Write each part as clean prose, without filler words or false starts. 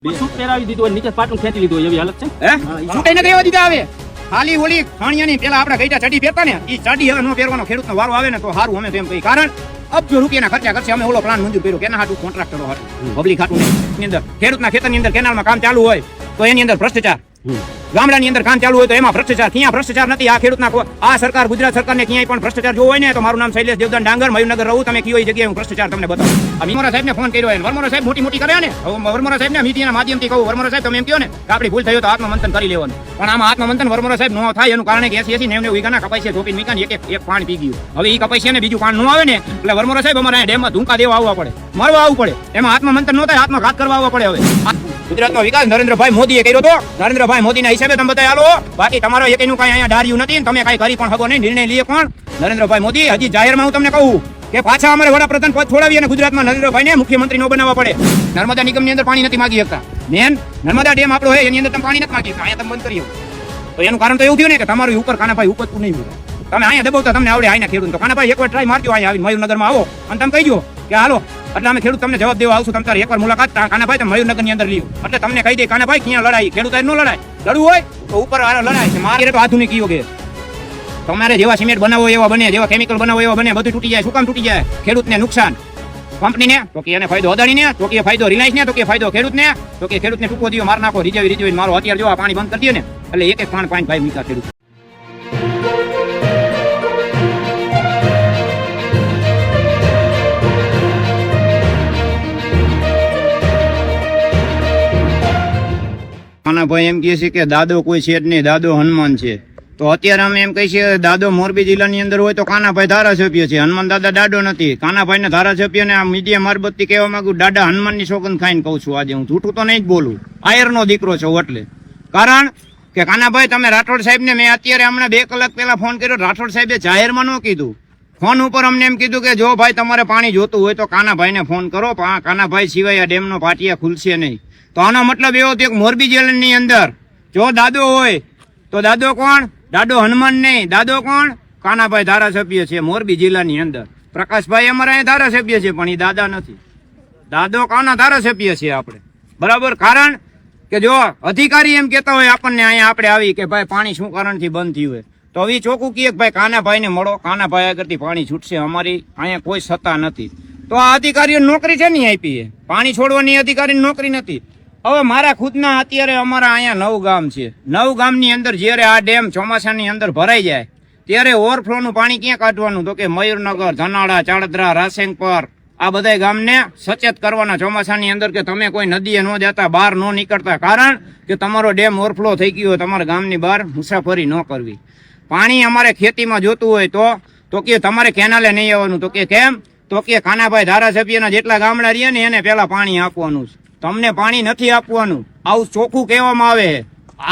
Suit પહેરાવી દીધું હોય, નીચે પાટું ખેંચી લીધું હોય એવી હાલત છે. છૂટે નથી એવા દીધા આવે ખાલી ઓલી ખાણિયાની પેલા આપડા ગઈટા ચડી પહેરતા ને ઈ ચડી હવે નો પહેરવાનો ખેડૂતનો વારો આવે ને તો સારું અમે તેમ કહી કારણ અબજો રૂપિયાના ખર્ચા કરશે અમે ઓલો પ્લાન મંજૂર કર્યો કેના હાટું કોન્ટ્રાક્ટરો હાટું પબ્લિક હાટું ની અંદર ખેડૂતના ખેતરની અંદર કેનાલમાં કામ ચાલુ હોય તો એની અંદર ભ્રષ્ટાચાર ગામડાની અંદર કામ ચાલુ હોય તો એમાં ભ્રષ્ટાચાર ક્યાં ભ્રષ્ટાચાર નથી આ ખેડૂતના આ સરકાર ગુજરાત સરકારને ક્યાંય પણ ભ્રષ્ટાચાર જોવો હોય ને તો મારું નામ શૈલેષ દેવદાન ડાંગર મયુરનગર રહું તમે કયો જગ્યાએ હું ભ્રષ્ટાચાર તમને બતાવું આ વર્મોરા સાહેબને ફોન કર્યો વર્મોરા સાહેબ મોટી કરે ને વર્મોરા સાહેબને મીડિયાના માધ્યમથી કહું વર્મોરા સાહેબ તમે એમ કહો ને કે આપણી ભૂલ થઈ તો આત્મમંથન કરી લેવાનું પણ આમાં આત્મમંથન વર્મોરા સાહેબ નો થાય એનું કારણ કે 80-90 વીઘાના કપાસિયા ધોપી મીકાન એક પાણી પી ગયું હવે ઈ કપાસિયા ને બીજું પાણી નો આવે ને એટલે વર્મોરા સાહેબ અમારા ડેમમાં ધૂંકા દેવા આવવા પડે મરવા આવવું પડે એમાં આત્મમંથન નો થાય આત્મઘાત કરવા આવવા પડે હવે ગુજરાતનો વિકાસ નરેન્દ્રભાઈ મોદીએ કર્યો તો નરેન્દ્રભાઈ મોદીના હિસાબે તમે બધા હાલો બાકી તમારો એકનું કઈ અહીંયા ડાર્યું નથી તમે કઈ કરી પણ હગો નહીં નિર્ણય લઈએ કોણ નરેન્દ્રભાઈ મોદી હજી જાહેરમાં હું તમને કહું કે પાછા અમારે વડાપ્રધાન પદ છોડાવી અને ગુજરાતમાં નરેન્દ્રભાઈને મુખ્યમંત્રી નો બનાવવા પડે નર્મદા નિગમની અંદર પાણી નથી માંગી શકતા મેન નર્મદા ડેમ આપણો હોય એની અંદર તમે પાણી નથી માંગી શકતા અહીંયા તમે બંધ કરી તો એનું કારણ તો એવું થયું ને કે તમારું ઉપર કાનાભાઈ ઉપજતું નહીં તમે અહીંયા દબાવતા તમને આવડે અહીંયા ખેડૂત તો કાનાભાઈ એકવાર ટ્રાય મારજો અહીંયા આવીને મયુરનગરમાં આવો અને તમે કહી દો કે હાલો એટલે અમે ખેડૂત તમને જવાબ દેવા આવશું તમે એકવાર મુલાકાત કાનાભાઈ તમે મયુરનગરની અંદર લીધું એટલે તમને કહી દે કાનાભાઈ ક્યાં લડાઈ ખેડૂત નો લડાય લડવું હોય તો ઉપર લડાય છે મારે તો આધુનિક યોગે તમારે જેવા સિમેન્ટ બનાવો એવા બને જેવા કેમિકલ બનાવો એવા બને બધું તૂટી જાય શું કામ તૂટી જાય ખેડૂતને નુકસાન કંપનીને તો કે એને ફાયદો અદાણીને તો કે ફાયદો રિલાયન્સને તો કે ફાયદો ખેડૂતને તો કે ખેડૂતને ટૂંકો દિયો માર નાખો રીજવી મારો અત્યારે જો આ પાણી બંધ કરી દે ને એટલે એક પાણી ભાઈ મીઠા ખેડૂત ભાઈ એમ કહે છે કે દાદો કોઈ છે જ નહીં દાદો હનુમાન છે તો અત્યારે અમે એમ કહી છીએ દાદો મોરબી જિલ્લાની અંદર હોય તો કાનાભાઈ ધારાસભ્ય છે હનુમાન દાદા દાડો નથી કાનાભાઈ ને ધારાસભ્ય ને આ મીડિયા મારબતથી કહેવા માંગુ દાદા હનુમાનની સોગંદ ખાઈને કહું છું આજે હું જૂઠું તો નહીં જ બોલું આયરનો દીકરો છું એટલે કારણ કે કાનાભાઈ તમે રાઠોડ સાહેબ ને મેં અત્યારે હમણાં 2 કલાક પહેલા ફોન કર્યો રાઠોડ સાહેબે જાહેરમાં ન કીધું ફોન ઉપર અમને એમ કીધું કે જો ભાઈ તમારે પાણી જોતું હોય તો કાનાભાઈને ફોન કરો કાનાભાઈ સિવાય આ ડેમનો પાટિયા ખુલશે નહીં તો આનો મતલબ એવો કે મોરબી જિલ્લાની અંદર જો દાદો હોય તો દાદો કોણ દાદો હનુમાન નહીં દાદો કોણ કાનાભાઈ ધારાસભ્ય છે મોરબી જિલ્લાની અંદર પ્રકાશભાઈ અમારા અહીંયા ધારાસભ્ય છે પણ એ દાદા નથી દાદો કાના ધારાસભ્ય છે આપણે બરાબર કારણ કે જો અધિકારી એમ કહેતા હોય આપણને અહીંયા આપણે આવી કે ભાઈ પાણી શું કારણથી બંધ થયું હોય તો હવે ચોખ્ખું કહે ભાઈ કાનાભાઈને મળો કાનાભાઈ આગળથી પાણી છૂટશે અમારી અહીંયા કોઈ સત્તા નથી તો આ અધિકારીઓ નોકરી છે નહીં આપી પાણી છોડવાની અધિકારીની નોકરી નથી હવે મારા ખુદના અત્યારે અમારા અહીંયા 9 ગામ છે 9 ગામની અંદર જ્યારે આ ડેમ ચોમાસાની અંદર ભરાઈ જાય ત્યારે ઓવરફ્લોનું પાણી ક્યાં કાઢવાનું તો કે મયુરનગર ધનાળા ચાળદરા રાસેંગપર આ બધા ગામને સચેત કરવાના ચોમાસાની અંદર કે તમે કોઈ નદીએ ન જતા બહાર ન નીકળતા કારણ કે તમારો ડેમ ઓવરફ્લો થઈ ગયો તમારા ગામની બહાર મુસાફરી ન કરવી પાણી અમારે ખેતીમાં જોતું હોય તો કે તમારે કેનાલે નહીં આવવાનું તો કે કેમ તો કે કાનાભાઈ ધારાસભ્યના જેટલા ગામડા રહ્યા ને એને પેલા પાણી આપવાનું છે તમને પાણી નથી આપવાનું આવું ચોખ્ખું કહેવામાં આવે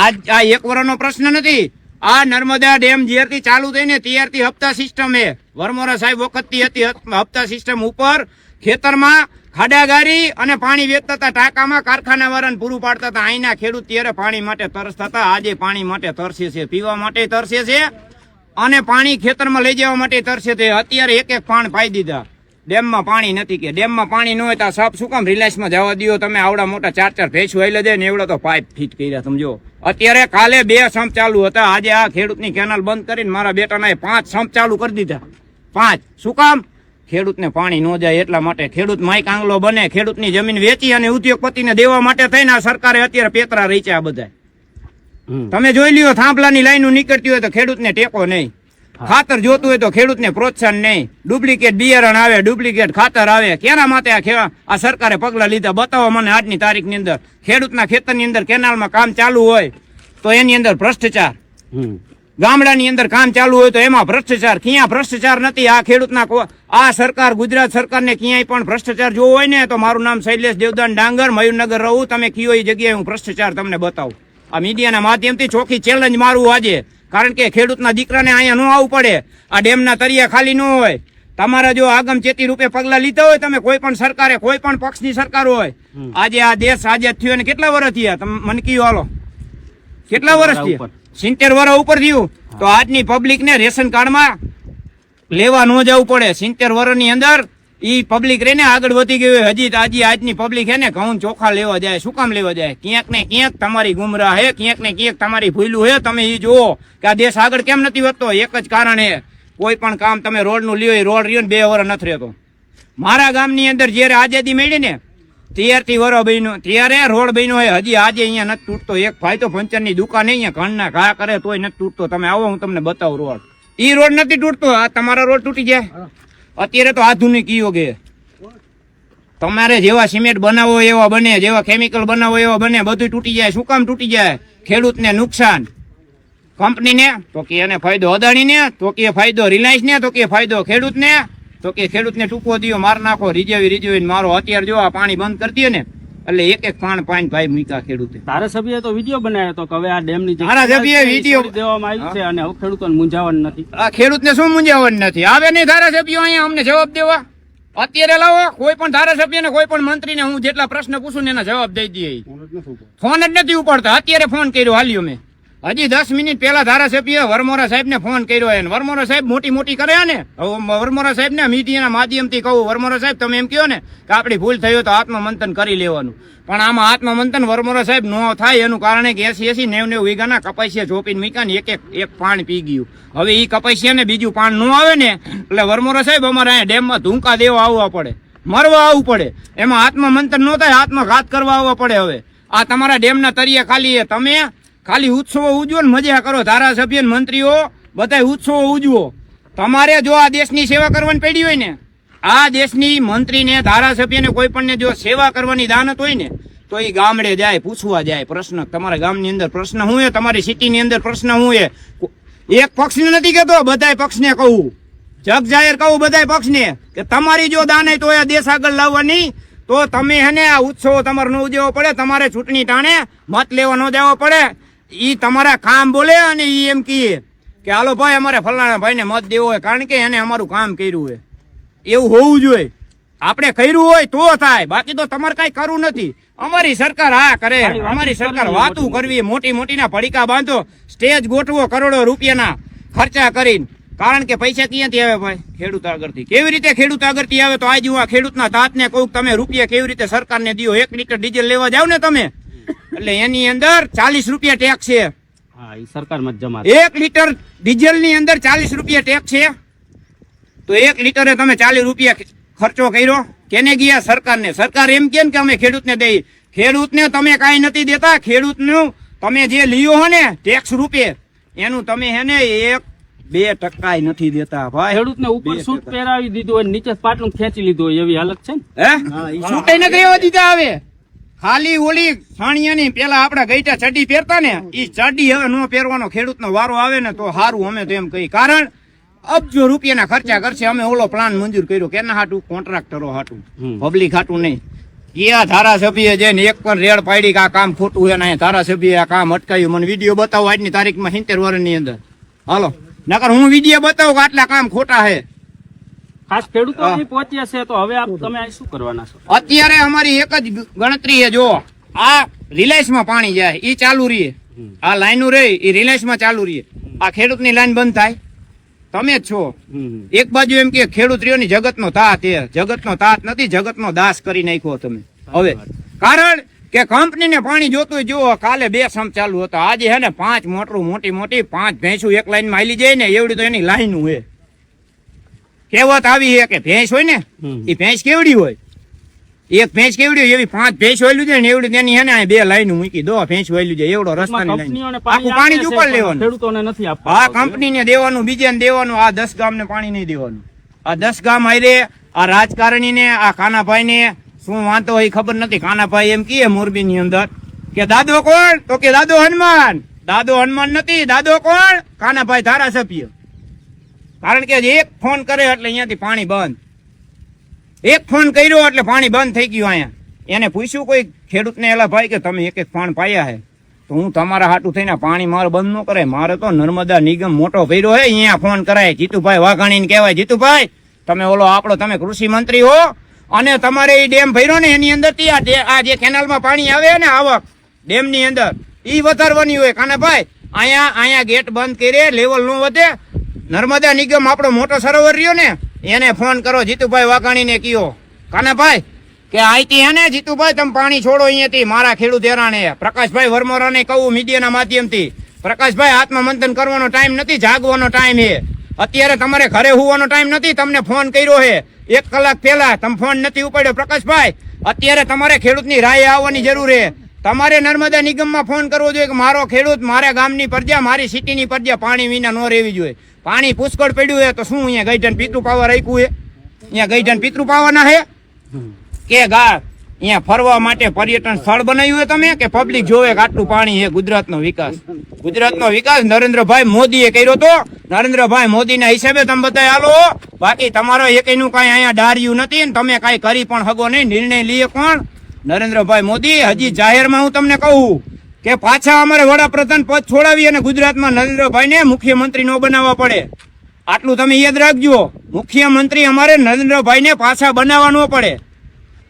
આજ આ 1 વર્ષનો પ્રશ્ન નથી આ નર્મદા ડેમ જ્યારથી ચાલુ થઈ ને ત્યારથી હપ્તા સિસ્ટમ વર્મોરા સાહેબ વખતથી હતી હપ્તા સિસ્ટમ ઉપર ખેતરમાં ખાડાગારી અને પાણી વેચતા હતા ટાંકામાં કારખાના વાળાને પૂરું પાડતા હતા અહીંના ખેડૂત ત્યારે પાણી માટે તરસતા હતા આજે પાણી માટે તરસે છે પીવા માટે તરસે છે અને પાણી ખેતરમાં લઈ જવા માટે તરસે છે અત્યારે એક પાણ પાઈ દીધા ડેમમાં પાણી નથી કે ડેમમાં પાણી ન હોય તો સાપ શું કામ રિલાયન્સમાં જવા દો તમે આવડા મોટા 4 ભેંસું આઈ દે ને એવડો તો પાઇપ ફિટ કર્યા સમજો અત્યારે કાલે 2 સંપ ચાલુ હતા આજે આ ખેડૂતની કેનાલ બંધ કરીને મારા બેટાના 5 સંપ ચાલુ કરી દીધા 5 શું કામ ખેડૂતને પાણી ન જાય એટલા માટે ખેડૂત માઈક આંગલો બને ખેડૂતની જમીન વેચી અને ઉદ્યોગપતિને દેવા માટે થઈને આ સરકારે અત્યારે પેતરા રહી છે આ બધા તમે જોઈ લ્યો થાંભલાની લાઈનો નીકળતી હોય તો ખેડૂતને ટેકો નહીં ખાતર જોતું હોય તો ખેડૂતને પ્રોત્સાહન નહીં ડુપ્લિકેટ બિયારણ આવે ડુપ્લિકેટ ખાતર આવે કેના માટે આ સરકારે પગલા લીધા બતાવો મને આજની તારીખની અંદર ખેડૂતના ખેતરની અંદર કેનાલમાં કામ ચાલુ હોય તો એની અંદર ભ્રષ્ટાચાર ગામડાની અંદર કામ ચાલુ હોય તો એમાં ભ્રષ્ટાચાર ક્યાં ભ્રષ્ટાચાર નથી આ ખેડૂતના આ સરકાર ગુજરાત સરકારને ક્યાંય પણ ભ્રષ્ટાચાર જોવો હોય ને તો મારું નામ શૈલેષ દેવદાન ડાંગર મયુરનગર રહું તમે કયો એ જગ્યાએ હું ભ્રષ્ટાચાર તમને બતાવું આ મીડિયાના માધ્યમથી ચોખ્ખી ચેલેન્જ મારું આજે કારણ કે ખેડૂતના દીકરાને અહીંયા ન આવવું પડે આ ડેમના તળિયા ખાલી ન હોય તમારા જો આગમચેતી રૂપે પગલા લીધા હોય તમે કોઈ પણ સરકારે કોઈ પણ પક્ષની સરકાર હોય આજે આ દેશ આઝાદ થયો ને કેટલા વર્ષ થયા તમે મને કયો હાલો કેટલા વર્ષ થયા 70 વર્ષ ઉપર થયું તો આજની પબ્લિક ને રેશન કાર્ડમાં લેવા ન જવું પડે 70 વર્ષની અંદર ઈ પબ્લિક રે ને આગળ વધી ગયું હોય. હજી આજની પબ્લિક હે ને ઘઉં ચોખા લેવા જાય. શું કામ લેવા જાય? ક્યાંક ને ક્યાંક તમારી ગુમરાહ હે, ક્યાંક ને ક્યાંક તમારી ભૂલું હે. તમે ઈ જુઓ કે આ દેશ આગળ કેમ નથી વધતો. એક જ કારણ હે, કોઈ પણ કામ તમે રોડ નું લ્યો, રોડ રહ્યો ને 2 વર્ષ નથી રહેતો. મારા ગામની અંદર જયારે આઝાદી મળી ને ત્યારથી વરો બન્યો, ત્યારે રોડ બન્યો હોય. હજી આજે અહીંયા નથી તૂટતો. એક ભાઈ તો પંચર ની દુકાન અહીંયા ઘરના ઘા કરે તોય નથી તૂટતો. તમે આવો, હું તમને બતાવું રોડ. ઈ રોડ નથી તૂટતો. આ તમારા રોડ તૂટી જાય. અત્યારે તો આધુનિક યુગ હે. તમારે જેવા સિમેન્ટ બનાવો એવા બને, જેવા કેમિકલ બનાવો એવા બને, બધું તૂટી જાય. શું કામ તૂટી જાય? ખેડૂતને નુકસાન, કંપનીને તો કે એને ફાયદો, અદાણીને તો કે ફાયદો, રિલાયન્સ ને તો કે ફાયદો, ખેડૂતને તો કે ખેડૂતને ટૂંકો દિયો, માર નાખો, રીઝવી મારો. અત્યારે જો આ પાણી બંધ કરી દે ને એટલે એક પાણ પાણી ભાઈ મૂક્યા ખેડૂતે. ધારાસભ્યએ તો વિડીયો બનાવ્યો હતો કે હવે આ ડેમની ધારાસભ્યએ વિડીયો દેવામાં આવ્યું છે અને હવે ખેડૂતોને મૂંઝાવાનું નથી. આ ખેડૂતને શું મૂંઝાવાનું નથી? આવે નહીં ધારાસભ્યો અહીંયા અમને જવાબ દેવા. અત્યારે લાવો કોઈ પણ ધારાસભ્યને, કોઈ પણ મંત્રીને હું જેટલા પ્રશ્ન પૂછું ને એના જવાબ દઈ દઈએ. ફોન જ નથી ઉપાડતા. અત્યારે ફોન કર્યો હાલ્યો મેં. હજી 10 મિનિટ પહેલા ધારાસભ્ય વરમોરા સાહેબ ને ફોન કર્યો. એને વરમોરા સાહેબ મોટી કરે ને. વરમોરા સાહેબ ને મીડિયાના માધ્યમથી કહું, વરમોરા સાહેબ તમે એમ કહો ને કે આપણી ભૂલ થઈ તો આત્મમંથન કરી લેવાનું. પણ આમાં આત્મમંથન વરમોરા સાહેબ નો થાય એનું કારણ કે 80 90 વીઘાના કપાસિયા ચોપીને મીકા ને એક પાણ પી ગયું. હવે ઈ કપાસિયા ને બીજું પાણ નો આવે ને એટલે વરમોરા સાહેબ અમારે અહીંયા ડેમમાં ધૂંકા દેવા આવવા પડે, મરવા આવવું પડે. એમાં આત્મમંથન નો થાય, આત્મઘાત કરવા આવવા પડે. હવે આ તમારા ડેમના તળિયે ખાલી તમે ખાલી ઉત્સવો ઉજવો ને મજા કરો. ધારાસભ્ય મંત્રીઓ બધા ઉત્સવો ઉજવો. તમારે જો આ દેશની સેવા કરવાની પડી હોય ને, આ દેશની મંત્રીને, ધારાસભ્યને, કોઈ પણ ને જો સેવા કરવાની દાનત હોય ને તો એ ગામડે જાય, પૂછવા જાય પ્રશ્ન. તમારા ગામની અંદર પ્રશ્ન શું છે? તમારી સિટીની અંદર પ્રશ્ન શું છે? એક પક્ષને નથી કહેતો, બધાય પક્ષને કહું, જગ જાહેર કહું બધાય પક્ષને કે તમારી જો દાન તો આ દેશ આગળ લાવવાની તો તમે હેને આ ઉત્સવો તમારે ન ઉજવવો પડે. તમારે ચૂંટણી ટાણે મત લેવા ન જવો પડે. ઈ તમારા કામ બોલે અને ઈ એમ કહે કે હાલો ભાઈ અમારે ફલાણા ભાઈને મત દેવો હોય કારણ કે એને અમારું કામ કર્યું હોય. એવું હોવું જોઈએ. આપણે કર્યું હોય તો થાય, બાકી તો તમારે કઈ કરવું નથી. અમારી સરકાર આ કરે, અમારી સરકાર વાતું કરવી, મોટી ના પડીકા બાંધો, સ્ટેજ ગોઠવો કરોડો રૂપિયાના ખર્ચા કરીને. કારણ કે પૈસા ક્યાંથી આવે ભાઈ? ખેડૂત આગળથી. કેવી રીતે ખેડૂત આગળથી આવે? તો આજ હું આ ખેડૂતના તાતને કહું, તમે રૂપિયા કેવી રીતે સરકારને દો? 1 લીટર ડીઝલ લેવા જાવ ને તમે એટલે એની અંદર 40 રૂપિયા ટેક્સ છે. હા, એ સરકારમાં જ જમા. 1 લીટર ડીઝલ ની અંદર 40 રૂપિયા ટેક્સ છે. તો 1 લીટરે તમે 40 રૂપિયા ખર્ચો કર્યો. કેને ગયા? સરકારને. સરકાર એમ કે અમે ખેડૂતને દઈ. ખેડૂતને તમે કાંઈ નથી દેતા. ખેડૂતનું તમે જે લીયો હો ને ટેક્સ રૂપે એનું તમે હે ને 1-2% નથી દેતા ભાઈ. ખેડૂતને ઉપર સૂટ પહેરાવી દીધું હોય, નીચે પાટલું ખેંચી લીધું હોય એવી હાલત છે ને. હે સૂટે નથી રહેવા દીધા. હવે ખાલી ઓલી સાણિયાની પેલા આપડા ગઈટા ચડી પહેરતા ને ઈ ચડી હવે નો પહેરવાનો ખેડૂતનો વારો આવે ને તો સારું. અમે તો એમ કહી, કારણ અબજો રૂપિયાના ખર્ચા કરશે. અમે ઓલો પ્લાન મંજૂર કર્યો કેના હાટું? કોન્ટ્રાક્ટરો હાટું, પબ્લિક હાટું નહીં. ક્યાં ધારાસભ્ય જઈને એક પણ રેડ પાડી કે આ કામ ખોટું છે ને ધારાસભ્ય આ કામ અટકાવ્યું? મને વિડીયો બતાવો આજની તારીખમાં 70 વર્ષની અંદર. હાલો નકર હું વિડીયો બતાવું કે આટલા કામ ખોટા છે. ખાસ ખેડૂતો પહોંચ્યા છે તો હવે તમે શું કરવાના છો? અત્યારે અમારી એક જ ગણતરી છે. જો આ રિલાયન્સ માં પાણી જાય ઈ ચાલુ રહીએ, આ લાઈનો રહે ઈ રિલાયન્સ માં ચાલુ રહીએ, આ ખેડૂત ની લાઈન બંધ થાય. તમે જ છો. એક બાજુ એમ કે ખેડૂત રહ્યો ની જગત નો તાત. એ જગત નો તાત નથી, જગત નો દાસ કરી નાખ્યો તમે. હવે કારણ કે કંપનીને પાણી જોતું જુઓ. કાલે 2 સંપ ચાલુ હતા, આજે હે ને 5 મોટરું મોટી 5 ભેંસું એક લાઈન માં હાલી જાય ને એવડી તો એની લાઈન હોય. કહેવત આવી છે કે ભેંસ હોય ને એ ભેંસ કેવડી હોય? એક ભેંસ કેવડી હોય એવી 5 ભેંસ વાયલું જાય ને એવડી તેની હે ને 2 લાઈન મૂકી દો ભેંસ વાયલું જાય એવડો રસ્તાની લાઈન. આખું પાણી જ ઉપાડ લેવાનું. ખેડૂતોને નથી આપવા. આ કંપનીને દેવાનું, બીજાને દેવાનું. આ 10 ગામને પાણી નહીં દેવાનું. આ 10 ગામ હારે આ રાજકારણીને, આ કાનાભાઈને શું વાંધો હોય ખબર નથી. કાનાભાઈ એમ કહે મોરબી ની અંદર કે દાદો કોણ? તો કે દાદો હનુમાન. દાદો હનુમાન નથી. દાદો કોણ? કાનાભાઈ ધારાસભ્ય. કારણ કે એક ફોન કરે એટલે અહીંયાથી પાણી બંધ. એક ફોન કર્યો એટલે પાણી બંધ થઈ ગયું. અહીંયા એને પૂછ્યું કોઈ ખેડૂતને, એલા ભાઈ કે તમે એક પાણ પાયા હે તો હું તમારા હાટું થઈને પાણી મારે બંધ ન કરે. મારે તો નર્મદા નિગમ મોટો ભર્યો હે, અહીંયા ફોન કરાય. જીતુભાઈ વાઘાણીને કહેવાય, જીતુભાઈ તમે ઓલો આપણો તમે કૃષિ મંત્રી હો અને તમારે એ ડેમ ભર્યો ને એની અંદર આ જે કેનાલમાં પાણી આવે ને આવક ડેમ ની અંદર ઈ વધારવાની હોય. કાનાભાઈ અહીંયા ગેટ બંધ કરે, લેવલ નો વધે. નર્મદા નિગમ આપણો મોટો સરોવર રહ્યો ને એને ફોન કરો, જીતુભાઈ વાઘાણીને કયો, કાનાભાઈ કે આઈથી હે ને જીતુભાઈ તમે પાણી છોડો અહીંયાથી, મારા ખેડૂત હેરાને. પ્રકાશભાઈ વરમોરાને કહું મીડિયાના માધ્યમથી, પ્રકાશભાઈ આત્મમંથન કરવાનો ટાઈમ નથી, જાગવાનો ટાઈમ છે. અત્યારે તમારે ઘરે હોવાનો ટાઈમ નથી. તમને ફોન કર્યો છે 1 કલાક પહેલા, તમે ફોન નથી ઉપાડ્યો. પ્રકાશભાઈ અત્યારે તમારે ખેડૂતની રાય આવવાની જરૂર છે. તમારે નર્મદા નિગમમાં ફોન કરવો જોઈએ કે મારો ખેડૂત, મારા ગામની પ્રજા, મારી સિટીની પ્રજા પાણી વિના ન રહેવી જોઈએ. પાણી પુષ્કળ પડ્યું છે તો શું અહીંયા ગઈઢન પિતૃ પાવા રાખ્યું છે? અહીંયા ગઈઢન પિતૃ પાવાના છે કે ગા અહીંયા ફરવા માટે પર્યટન સ્થળ બનાવ્યું હોય તમે, કે પબ્લિક જોવે કે આટલું પાણી છે? ગુજરાતનો વિકાસ, ગુજરાતનો વિકાસ નરેન્દ્રભાઈ મોદીએ કર્યો તો. નરેન્દ્રભાઈ મોદીના હિસાબે તમે બધા હાલો, બાકી તમારો એકનું કાંઈ અહીંયા ડાર્યું નથી ને તમે કાંઈ કરી પણ હગો નહીં. નિર્ણય લઈએ કોણ? નરેન્દ્રભાઈ મોદી. હજી જાહેરમાં હું તમને કહું કે પાછા અમારે વડાપ્રધાન પદ છોડાવી અને ગુજરાતમાં નરેન્દ્રભાઈને મુખ્યમંત્રી ન બનાવવા પડે. આટલું તમે યાદ રાખજો, મુખ્યમંત્રી અમારે નરેન્દ્રભાઈને પાછા બનાવવા ન પડે,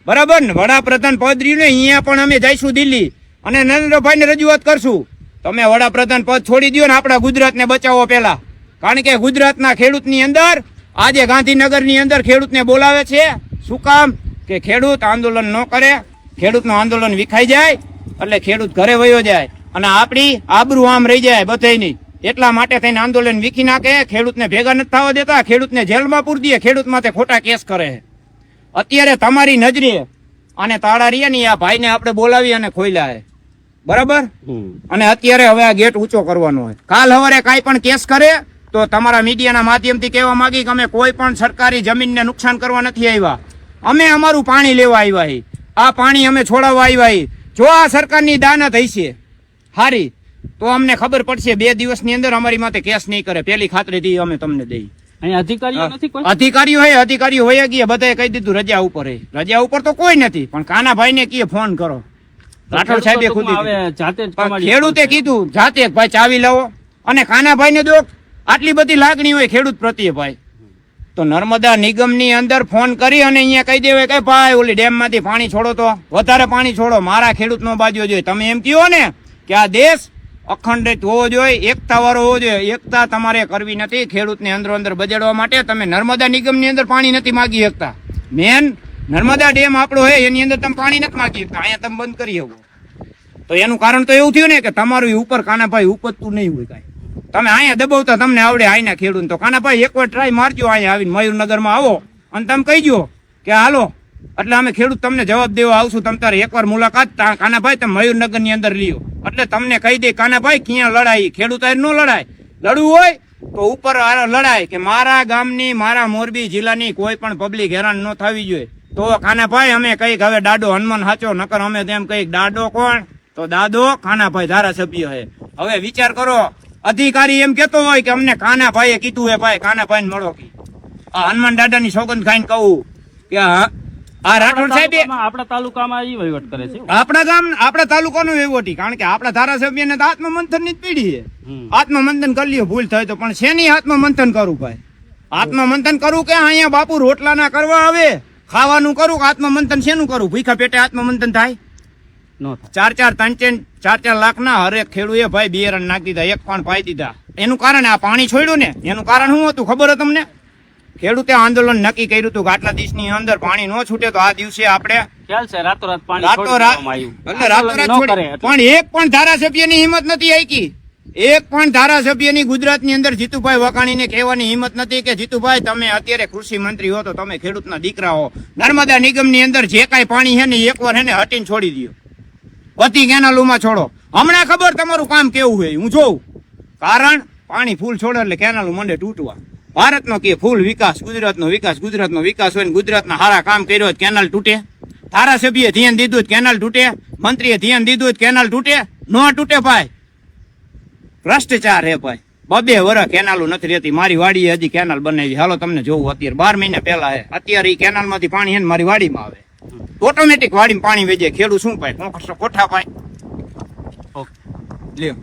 બરાબર ને? વડાપ્રધાન પદ રહ્યું ને, અહીંયા પણ અમે જઈશું દિલ્હી અને નરેન્દ્રભાઈને રજૂઆત કરશું, તમે વડાપ્રધાન પદ છોડી દો ને આપણા ગુજરાતને બચાવો પેલા. કારણ કે ગુજરાતના ખેડૂતની અંદર આજે ગાંધીનગરની અંદર ખેડૂતને બોલાવે છે. શું કામ? કે ખેડૂત આંદોલન ન કરે, ખેડૂતનું આંદોલન વિખાઈ જાય એટલે ખેડૂત ઘરે વયો જાય અને આપણી આબરૂ આમ રહી જાય બધાયની. એટલા માટે થઈને આંદોલન વિખી નાખે, ખેડૂતને ભેગા નથી થવા દેતા, ખેડૂતને જેલમાં પૂરી દે, ખેડૂત માટે ખોટા કેસ કરે. અત્યારે તમારી નજરે અને તાળા રહ્યા ને આ ભાઈને આપણે બોલાવી અને ખોલ્યા છે, બરાબર? અને અત્યારે હવે આ ગેટ ઊંચો કરવાનો હોય. કાલ સવારે કાંઈ પણ કેસ કરે તો તમારા મીડિયાના માધ્યમથી કહેવા માંગી કે અમે કોઈ પણ સરકારી જમીનને નુકસાન કરવા નથી આવ્યા, અમે અમારું પાણી લેવા આવ્યા છીએ, આ પાણી અમે છોડાવવા આવ્યા છીએ. જો આ સરકારની દાનત હશે હારી તો અમને ખબર પડશે, 2 દિવસની અંદર અમારી માથે કેસ નહીં કરે. પેલી ખાતરી દી અમે તમને દઈ. અહીંયા અધિકારીઓ નથી કોઈ? અધિકારીઓ હોય ગયા, બધાએ કહી દીધું રજા ઉપર છે. રજા ઉપર તો કોઈ નથી, પણ કાનાભાઈ ને કીએ ફોન કરો. રાઠોડ સાહેબે ખુદ જાતે જ ખેડૂતે કીધું જાતે ભાઈ ચાવી લાવો. અને કાનાભાઈ ને જો આટલી બધી લાગણી હોય ખેડૂત પ્રત્યે ભાઈ, તો નર્મદા નિગમની અંદર ફોન કરી અને અહીંયા કહી દેવાય કે ભાઈ ઓલી ડેમ માંથી પાણી છોડો, તો વધારે પાણી છોડો, મારા ખેડૂત નો બાજુ જોઈએ. તમે એમ કહો ને કે આ દેશ અખંડિત હોવો જોઈએ, એકતા વાળો હોવો જોઈએ. એકતા તમારે કરવી નથી. ખેડૂતને અંદરો અંદર બજાડવા માટે તમે નર્મદા નિગમની અંદર પાણી નથી માગી શકતા. મેન નર્મદા ડેમ આપણો હે એની અંદર તમે પાણી નથી માગી શકતા, અહીંયા તમે બંધ કરી શકો. તો એનું કારણ તો એવું થયું ને કે તમારું ઉપર કાનાભાઈ ઉપજતું નહીં હોય કાંઈ. તમે અહીંયા દબાવતા તમને આવડે અહીંના ખેડૂત, તો કાનાભાઈ એકવાર ટ્રાય મારજો, અહીંયા આવીને મયુરનગરમાં આવો અને તમે કહીજો કે હાલો, એટલે અમે ખેડૂત તમને જવાબ દેવા આવશું. તમે તારે એકવાર મુલાકાત કાનાભાઈ તમે મયુરનગરની અંદર લ્યો, એટલે તમને કહી દે કાનાભાઈ ક્યાં લડાઈ. ખેડૂત ન લડાય, લડવું હોય તો ઉપર લડાય કે મારા ગામની, મારા મોરબી જિલ્લાની કોઈ પણ પબ્લિક હેરાન ન થવી જોઈએ. તો કાનાભાઈ અમે કઈક હવે દાડો હનુમાન હાચો, નકર અમે તેમ કઈક દાડો કોણ? તો દાદો કાનાભાઈ ધારાસભ્ય હે. હવે વિચાર કરો, અધિકારી એમ કેતો હોય કે અમને કાનાભાઈએ કીધું હે, ભાઈ કાનાભાઈ ને મળો. આ હનુમાન દાદાની સોગંદ ખાઈને કહું કે આ રાઠોડ સાહેબ આપણા તાલુકામાં ઈ વહીવટ કરે છે. આપણા તાલુકાનો વહીવટી, કારણ કે આપણા ધારાસભ્યને તો આત્મમંથન ની જ પીડી છે. આત્મમંથન કરી લ્યો, ભૂલ થાય તો, પણ શેની આત્મમંથન કરું ભાઈ? આત્મમંથન કરું કે અહીંયા બાપુ રોટલા ના કરવા આવે, ખાવાનું કરું કે આત્મમંથન શેનું કરું? ભૂખા પેટે આત્મમંથન થાય? 4 લાખ ના હરેક ખેડૂએ ભાઈ બિયારણ નાખી દીધા, 1 પણ પાઈ દીધા. એનું કારણ આ પાણી છોડ્યું ને, એનું કારણ શું હતું ખબર હતું તમને? ખેડૂતે આંદોલન નક્કી કર્યું હતું કે આટલા દિવસની અંદર પાણી ન છૂટે તો આ દિવસે આપણે રાતોરાત પાણી પણ એક પણ ધારાસભ્યની હિંમત નથી આઈકી. એક પણ ધારાસભ્યની ગુજરાતની અંદર જીતુભાઈ વાઘાણીને કહેવાની હિંમત નથી કે જીતુભાઈ તમે અત્યારે કૃષિ મંત્રી હો તો તમે ખેડૂતના દીકરા હો, નર્મદા નિગમની અંદર જે કાંઈ પાણી છે ને એકવાર એને હટીને છોડી દો, બધી કેનાલોમાં છોડો. હમણાં ખબર તમારું કામ કેવું હોય હું જોઉં. કારણ પાણી ફૂલ છોડે એટલે કેનાલો મંડે તૂટવા. ભારતનો કે ફૂલ વિકાસ, ગુજરાતનો વિકાસ હોય ને ગુજરાતના સારા કામ કર્યો કેનાલ તૂટે? ધારાસભ્યએ ધ્યાન દીધું કેનાલ તૂટે? મંત્રીએ ધ્યાન દીધું કેનાલ તૂટે? ન તૂટે ભાઈ. ભ્રષ્ટાચાર હે ભાઈ. 2 વર્ષ કેનાલો નથી રહેતી. મારી વાડીએ હજી કેનાલ બનાવી, હાલો તમને જોવું. અત્યારે 12 મહિના પહેલા હે, અત્યારે એ કેનાલ માંથી પાણી હે ને મારી વાડીમાં આવે, ઓટોમેટિક વાડીમાં પાણી વેચે. ખેડૂત શું પાય? કોઠા પાય લ્યો.